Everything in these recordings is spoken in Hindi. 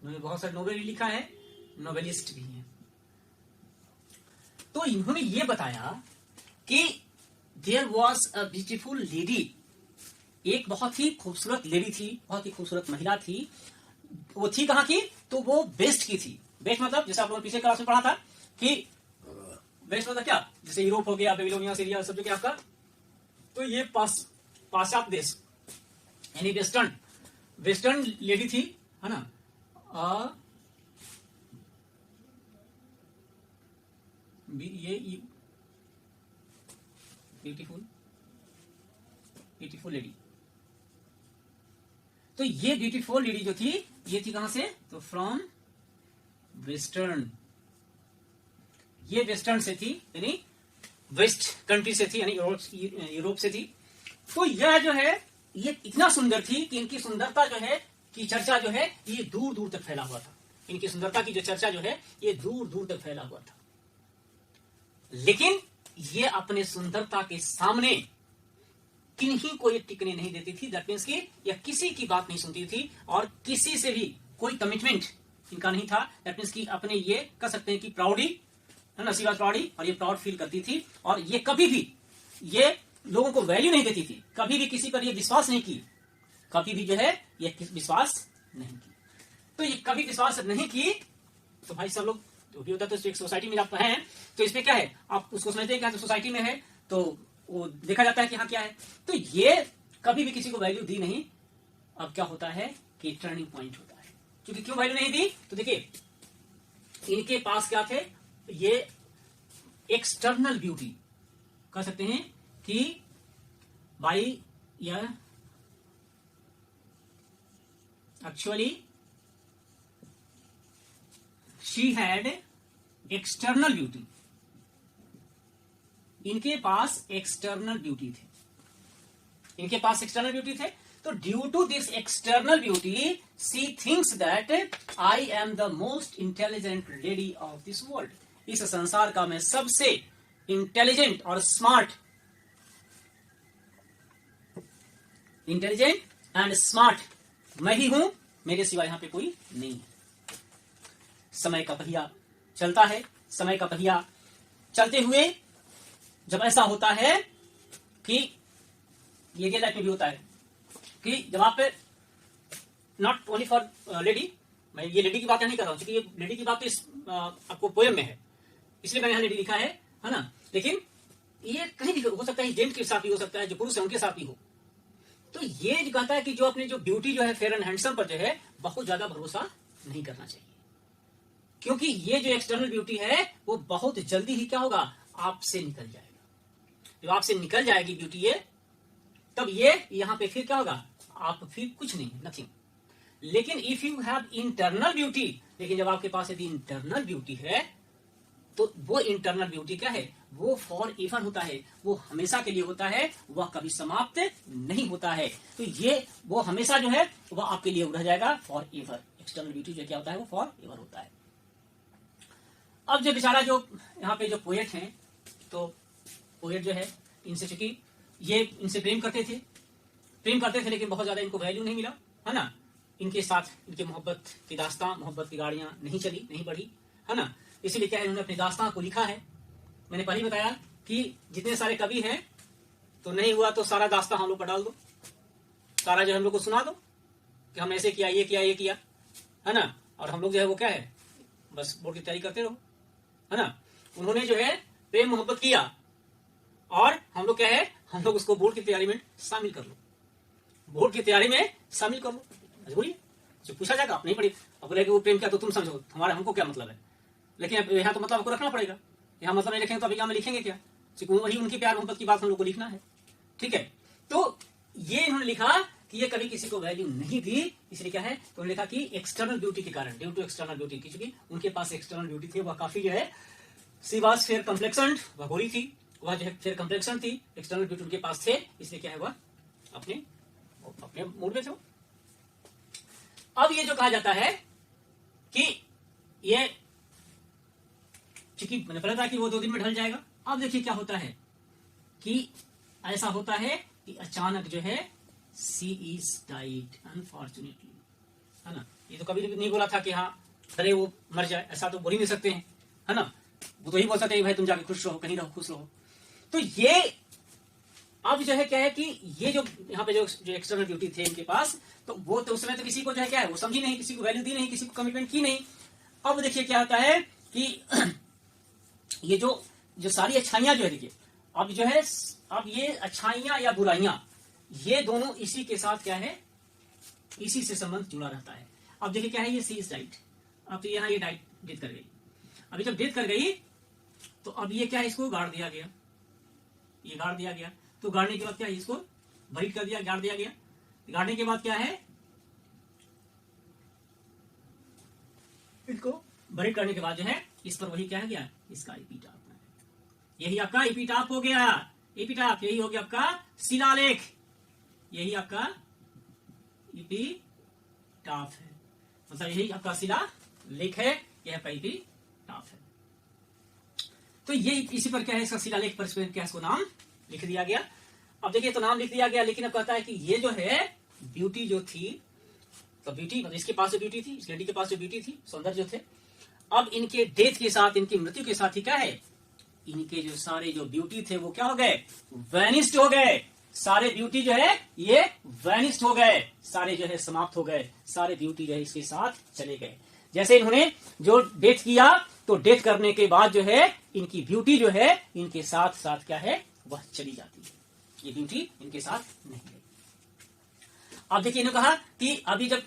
बहुत सारे नोवेल लिखा है, नोवेलिस्ट भी हैं। तो इन्होंने ये बताया कि there was a beautiful lady, एक बहुत ही खूबसूरत लेडी थी, बहुत ही खूबसूरत महिला थी। वो थी कहाँ की? तो वो वेस्ट की थी। वेस्ट मतलब जैसे आप लोगों ने पिछले क्लास में पढ़ा था कि वेस्ट मतलब क्या, जैसे यूरोप हो गया, बेबीलोनिया, सीरिया, सब जगह आपका, तो ये पाश्चात्य देश यानी वेस्टर्न लेडी थी, है ना। ये ब्यूटीफुल लेडी। तो ये ब्यूटीफुल लेडी जो थी, ये थी कहां से? तो फ्रॉम वेस्टर्न, ये वेस्टर्न से थी, यानी वेस्ट कंट्री से थी, यानी यूरोप से थी। तो यह जो है ये इतना सुंदर थी कि इनकी सुंदरता जो है की चर्चा जो है ये दूर दूर तक फैला हुआ था। इनकी सुंदरता की जो चर्चा जो है ये दूर दूर तक फैला हुआ था। लेकिन ये अपने सुंदरता के सामने किन्हीं को ये टिकने नहीं देती थी। दैट मीन्स कि यह किसी की बात नहीं सुनती थी और किसी से भी कोई कमिटमेंट इनका नहीं था। दैट मीन्स कि अपने ये कह सकते हैं कि प्राउडी, है ना, सी वाज प्राउडी, और ये प्राउड फील करती थी। और ये कभी भी ये लोगों को वैल्यू नहीं देती थी, कभी भी किसी पर ये विश्वास नहीं की, कभी भी जो है ये विश्वास नहीं की। तो ये कभी विश्वास नहीं की तो भाई सब लोग जो भी होता है तो एक सोसाइटी में आप हैं तो इसमें क्या है, आप उसको समझते हैं कि सोसाइटी में है तो वो देखा जाता है कि हाँ क्या है। तो ये कभी भी किसी को वैल्यू दी नहीं। अब क्या होता है कि टर्निंग पॉइंट होता है। क्योंकि क्यों वैल्यू नहीं दी? तो देखिए इनके पास क्या थे, ये एक्सटर्नल ब्यूटी कह सकते हैं कि बाई या actually she had external beauty. इनके पास एक्सटर्नल ब्यूटी थे, इनके पास एक्सटर्नल ब्यूटी थे। तो due to this external beauty she thinks that I am the most intelligent lady of this world. इस संसार का मैं सबसे इंटेलिजेंट और स्मार्ट, इंटेलिजेंट एंड स्मार्ट मैं ही हूं, मेरे सिवा यहां पे कोई नहीं है। समय का पहिया चलता है, समय का पहिया चलते हुए जब ऐसा होता है कि ये रियल लाइफ में भी होता है कि जब आप नॉट ओनली फॉर लेडी, मैं ये लेडी की बात नहीं कर रहा हूं क्योंकि ये लेडी की बात तो इस आपको पोएम में है, इसलिए मैंने यहां लेडी लिखा है ना। लेकिन ये कहीं भी हो सकता है, जेंट्स के साथ भी हो सकता है, जो पुरुष है उनके साथ भी हो। तो ये जो कहता है कि जो अपनी जो ब्यूटी जो है फेयर एंड हैंडसम पर जो है बहुत ज्यादा भरोसा नहीं करना चाहिए, क्योंकि ये जो एक्सटर्नल ब्यूटी है वो बहुत जल्दी ही क्या होगा, आपसे निकल जाएगा। जब आपसे निकल जाएगी ब्यूटी ये, तब ये यहां पे फिर क्या होगा, आप फिर कुछ नहीं, नथिंग। लेकिन if you have internal beauty, लेकिन जब आपके पास यदि इंटरनल ब्यूटी है तो वो इंटरनल ब्यूटी क्या है, वो फॉर एवर होता है, वो हमेशा के लिए होता है, वह कभी समाप्त नहीं होता है। तो ये वो हमेशा जो है वह आपके लिए रह जाएगा फॉर एवर। एक्सटर्नल ब्यूटी जो क्या होता है वो फॉर एवर होता है। अब जो बेचारा जो यहाँ पे जो पोएट हैं, तो पोएट जो है इनसे चूंकि ये इनसे प्रेम करते थे लेकिन बहुत ज्यादा इनको वैल्यू नहीं मिला, है ना। इनके साथ इनके मोहब्बत की दास्तां, मोहब्बत की गाड़ियां नहीं चली, नहीं बढ़ी, है ना। इसीलिए क्या है, इन्होंने अपनी दास्तां को लिखा है। मैंने पहले बताया कि जितने सारे कवि हैं तो नहीं हुआ तो सारा दास्तां हम लोग पर डाल दो, सारा जो हम लोग को सुना दो कि हम ऐसे किया, ये किया, ये किया, है ना। और हम लोग जो है वो क्या है, बस बोर्ड की तैयारी करते रहो, है ना। उन्होंने जो है प्रेम मोहब्बत किया और हम लोग क्या है, हम लोग उसको बोर्ड की तैयारी में शामिल कर लो, बोर्ड की तैयारी में शामिल कर लो। बोलिए जो पूछा जाएगा आप नहीं पढ़ी, अब बोले कि वो प्रेम क्या, तो तुम समझो हमारा हमको क्या मतलब है। लेकिन अब यहाँ तो मतलब आपको रखना पड़ेगा, यहाँ मतलब नहीं लिखेंगे तो अभी क्या में लिखेंगे क्या, वही उनकी प्यार मोहब्बत की बात हम लोग को लिखना है, ठीक है। तो ये इन्होंने लिखा कि ये कभी किसी को वैल्यू नहीं दी, इसलिए क्या है, तो लिखा कि एक्सटर्नल ब्यूटी के कारण, ड्यू टू एक्सटर्नल ब्यूटी, क्योंकि उनके पास एक्सटर्नल ब्यूटी थी, वह काफी जो है सी वाज फेयर कम्प्लेक्शन, वह गोरी थी, वह जो है फेयर कम्प्लेक्शन थी, एक्सटर्नल ब्यूटी उनके पास थे, इसलिए क्या है वह अपने मूड में थे। अब ये जो कहा जाता है कि ये चूंकि मैंने पता था कि वो 2 दिन में ढल जाएगा। अब देखिए क्या होता है कि ऐसा होता है कि अचानक जो है सी इज डाइड अनफॉर्चुनेटली, है ना। ये तो कभी नहीं बोला था कि हाँ अरे वो मर जाए, ऐसा तो बोल ही नहीं सकते हैं, है ना। वो तो ही बोल सकते हैं भाई तुम जाके खुश रहो, कहीं रहो, खुश रहो। तो ये अब जो है क्या है कि ये जो यहाँ पे जो एक्सटर्नल ड्यूटी थे इनके पास, तो वो तो उस समय तो किसी को जो है क्या है वो समझी नहीं, किसी को वैल्यू दी नहीं, किसी को कमिटमेंट की नहीं। अब देखिए क्या होता है कि ये जो सारी अच्छाइयां जो है, देखिए अब जो है, अब ये अच्छाइयां या बुराइयां, ये दोनों इसी के साथ क्या है, इसी से संबंध जुड़ा रहता है। अब देखिए क्या है, ये सी इज राइट। अब तो यहाँ ये डाइट डेथ कर गई। अभी जब डेथ कर गई तो अब ये क्या है, इसको गाड़ दिया गया, ये गाड़ दिया गया। तो गाड़ने के बाद क्या है, इसको बरीड कर दिया, गाड़ दिया गया। गाड़ने के बाद क्या है, इसको बरीड करने के बाद जो है इस पर वही क्या है गया, इसका एपिटाफ है। यही आपका एपिटाफ हो गया। एपिटाफ यही हो गया आपका शिलालेख, यही आपका एपिटाफ है, मतलब यही आपका शिलालेख है, यह आपका एपिटाफ है। तो ये इसी पर क्या है, इसका शिलालेख पर क्या इसको नाम लिख दिया गया। अब देखिए तो नाम लिख दिया गया, लेकिन अब कहता है कि ये जो है ब्यूटी जो थी, तो ब्यूटी मतलब इसके पास जो ब्यूटी थी, इस लेडी के पास जो ब्यूटी थी, सौंदर्य जो थे, अब इनके डेथ के साथ, इनकी मृत्यु के साथ ही क्या है, इनके जो सारे जो ब्यूटी थे वो क्या हो गए, वैनिस्ड हो गए। सारे ब्यूटी जो है ये वैनिस्ड हो गए, सारे जो है समाप्त हो गए, सारे ब्यूटी जो है इसके साथ चले गए। जैसे इन्होंने जो डेथ किया, तो डेथ करने के बाद जो है इनकी ब्यूटी जो है इनके साथ साथ क्या है, वह चली जाती है, ये ब्यूटी इनके साथ नहीं गई। अब देखिए इन्होंने कहा कि अभी जब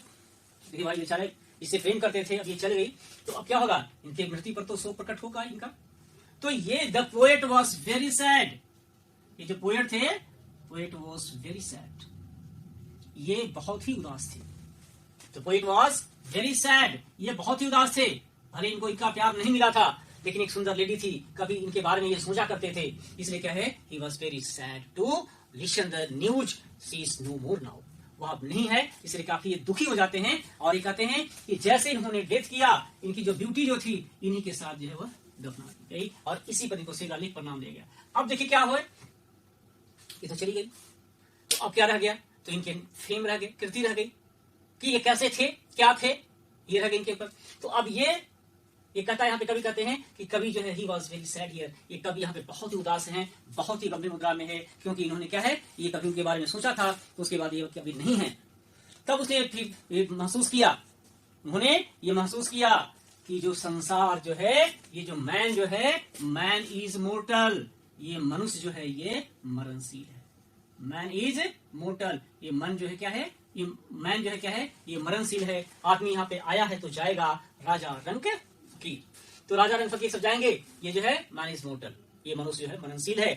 देखिए भाई बेचारे इसे प्रेम करते थे, अब ये चल गई, तो अब क्या होगा, इनके मृत्यु पर तो शोक प्रकट होगा इनका। तो ये the poet was very sad, ये जो पोएट थे, पोएट वॉज वेरी सैड, ये बहुत ही उदास थे। तो पोएट वॉज वेरी सैड, ये बहुत ही उदास थे। भले इनको इनका प्यार नहीं मिला था, लेकिन एक सुंदर लेडी थी, कभी इनके बारे में ये सोचा करते थे, इसलिए क्या है, he was very sad to listen the news she is no more now, वो अब नहीं है, इसलिए काफी ये दुखी हो जाते हैं। और ये कहते हैं कि जैसे इन्होंने डेथ किया, इनकी जो ब्यूटी जो थी इन्हीं के साथ जो है वह दफना दी गई, और इसी पर इनको शिलालेख पर नाम दिया गया। अब देखिए क्या हुआ, ये तो चली गई, तो अब क्या रह गया, तो इनके फेम रह गए, कृति रह गई कि ये कैसे थे, क्या थे, ये रह गए इनके ऊपर। तो अब ये कहता है यहाँ पे, कभी कहते हैं कि कभी जो है he was very sad here, ये कभी यहाँ पे बहुत ही उदास हैं, बहुत ही गंभीर मुद्रा में है, क्योंकि इन्होंने क्या है, ये कभी उनके बारे में सोचा था, तो उसके बाद ये कभी नहीं है। तब उसने फिर महसूस किया, उन्होंने ये महसूस किया कि जो संसार जो है, ये जो मैन जो है, मैन इज मोर्टल, ये मनुष्य जो है ये मरणशील है। मैन इज मोर्टल, ये मन जो है क्या है, ये मैन जो है क्या है, ये मरणशील है। आदमी यहाँ पे आया है तो जाएगा, राजा रंक फकीर, तो राजा रंक फकीर सब जाएंगे, ये जो है मैन इज मोर्टल, ये मनुष्य जो है मरणशील है।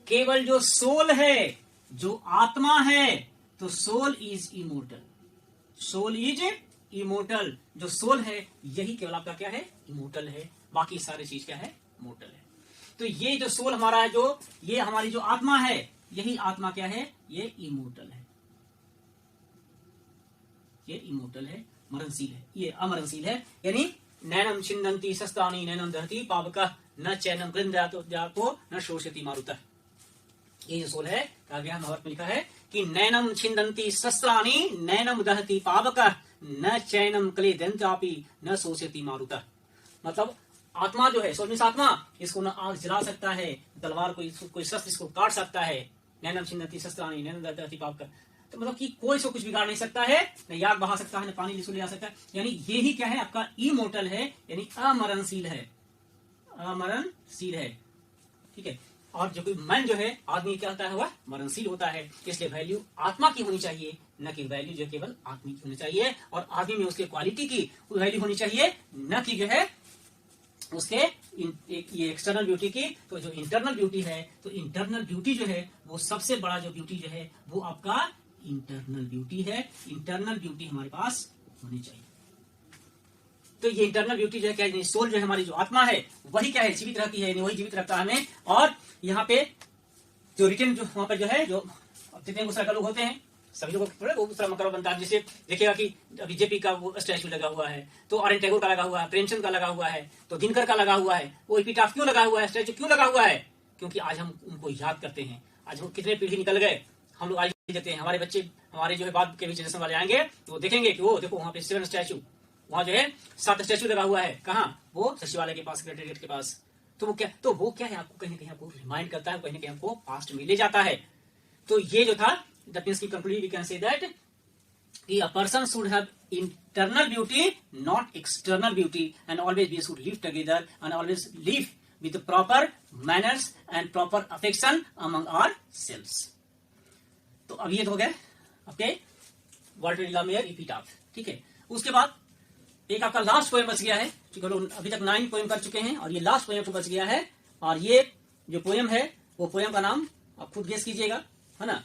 केवल जो सोल है, जो आत्मा है, तो soul is immortal, soul is immortal, जो सोल है यही केवल आपका क्या है, इमोर्टल है, बाकी सारी चीज क्या है, मोर्टल है। तो ये जो सोल हमारा है, जो ये हमारी जो आत्मा है, यही आत्मा क्या है, ये इमोर्टल है, ये इमोर्टल है, मरणशील है, ये अमरणशील है। यानी नैनम छिन्दन्ति शस्त्राणि नैनम दहति पावकः न चैनम गृह्णातो न शोषयति मारुतः। ये जो सोल है, काव्य महाभारत में लिखा है कि नैनम छिन्दन्ति शस्त्राणि नैनम दहति पावकः न चैनम क्लेदन्त्यापि न शोषयति मारुतः। मतलब आत्मा जो है, सोल मीन्स आत्मा, इसको न आग जला सकता है, तलवार कोई शस्त्र इसको काट सकता है। नैनम छिन्दन्ति शस्त्राणि नैनम दहति पावकः, तो मतलब कि कोई इसको कुछ बिगाड़ नहीं सकता है, न याग बहा सकता है, न पानी ले जा सकता है। यानी ये ही क्या है, आपका इमोर्टल है, यानी अमरणशील है, अमरणशील है, ठीक है। और जो कोई मन जो है, आदमी क्या होता है, वह मरणशील होता है। इसलिए वैल्यू आत्मा की होनी चाहिए, न कि वैल्यू जो केवल आदमी की होनी चाहिए, और आदमी में उसके क्वालिटी की वैल्यू होनी चाहिए, न कि जो है उसके ये एक्सटर्नल ब्यूटी की। तो जो इंटरनल ब्यूटी है, तो इंटरनल ब्यूटी जो है वो सबसे बड़ा जो ब्यूटी जो है वो आपका इंटरनल ब्यूटी है। इंटरनल ब्यूटी हमारे पास होनी चाहिए। तो ये इंटरनल ब्यूटी जो है क्या है, सोल जो है हमारी जो आत्मा है वही क्या है, जीवित रहती है, वही जीवित रखता है हमें। और यहाँ पे जो रिटर्न जो वहां पर जो है, जो जितने गुस्सा का लोग होते हैं, सभी लोगों को वो दूसरा मकरव बनता है। जैसे देखिएगा कि बीजेपी का वो स्टैचू लगा हुआ है, तो आर एन टैगोर का लगा हुआ है, प्रेमचंद का लगा हुआ है, तो दिनकर का लगा हुआ है। वो एपिटाफ क्यों लगा हुआ है, स्टैचू क्यों लगा हुआ है, क्योंकि आज हम उनको याद करते हैं। आज हम कितने पीढ़ी निकल गए, हम लोग आज देते हैं, हमारे बच्चे, हमारे जो है बाद के भी जनरेशन वाले आएंगे तो वो देखेंगे कि वो देखो वहां पे 7 स्टैचू, वहां जो है 7 स्टैचू लगा हुआ है, कहाँ, वो सचिवालय के पास, सेक्रेटेरिएट के पास। तो वो क्या है, आपको कहीं ना कहीं आपको रिमाइंड करता है, कहीं ना कहीं आपको पास्ट में ले जाता है। तो ये जो था, दैट मींस की conclusion we can say that a person should have internal beauty, not external beauty, and always we should live together and always live with the proper manners and proper affection among ourselves. तो अब ये तो हो गया आपके वाल्टर डिलामेयर एपिटाफ, ठीक है। उसके बाद एक आपका लास्ट पोएम बच गया है, क्योंकि अभी तक 9 पोएम कर चुके हैं और ये लास्ट पोएम बच गया है। और ये जो पोएम है वो पोएम का नाम आप खुद गेस कीजिएगा, है ना।